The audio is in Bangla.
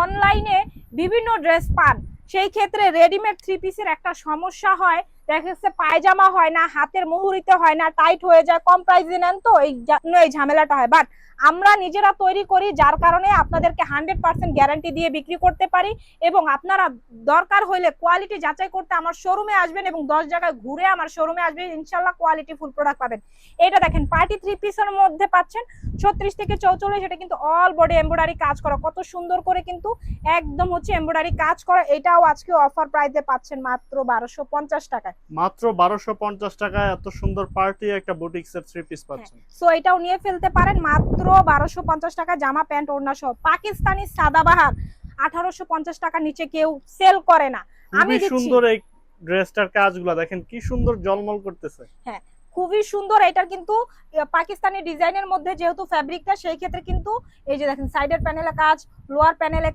অনলাইনে বিভিন্ন ড্রেস পান, সেই ক্ষেত্রে রেডিমেড থ্রি পিসের একটা সমস্যা হয়, দেখা যাচ্ছে পায়জামা হয় না, হাতের মুহুরিতে হয় না, টাইট হয়ে যায়, কম প্রাইসে নেন তো এই এই ঝামেলাটা হয়। বাট আমরা নিজেরা তৈরি করি, যার কারণে আপনাদেরকে 100% গ্যারান্টি দিয়ে বিক্রি করতে পারি। এবং আপনারা দরকার হলে কোয়ালিটি যাচাই করতে আমার শোরুমে আসবেন এবং 10 জায়গায় ঘুরে আমার শোরুমে আসবেন, ইনশাল্লাহ কোয়ালিটি ফুল প্রোডাক্ট পাবেন। এটা দেখেন পার্টি থ্রি পিসের মধ্যে পাচ্ছেন 36 থেকে 44, এটা কিন্তু অল বডি এমব্রয়ডারি কাজ করা, কত সুন্দর করে কিন্তু একদম হচ্ছে এমব্রয়ডারি কাজ করা। এটাও আজকে অফার প্রাইসে পাচ্ছেন মাত্র 1250 টাকায়। মাত্র 1250 টাকায় এত সুন্দর পার্টি একটা বুটিক্সের থ্রি পিস পাচ্ছেন। সো এটাও নিয়ে ফেলতে পারেন মাত্র 1250 টাকা, জামা প্যান্ট ওড়না সহ। পাকিস্তানি সাদাবাহার 1850 টাকা নিচে কেউ সেল করে না, আমি খুবই দিচ্ছি। সুন্দর এই ড্রেসটার কাজগুলো দেখেন কি সুন্দর ঝলমল করতেছে। হ্যাঁ, খুবই সুন্দর। এটার কিন্তু পাকিস্তানি ডিজাইনের মধ্যে যেহেতু ফ্যাব্রিকটা, সেই ক্ষেত্রে কিন্তু এই যে দেখেন সাইডের প্যানেলে কাজ, লোয়ার প্যানেলে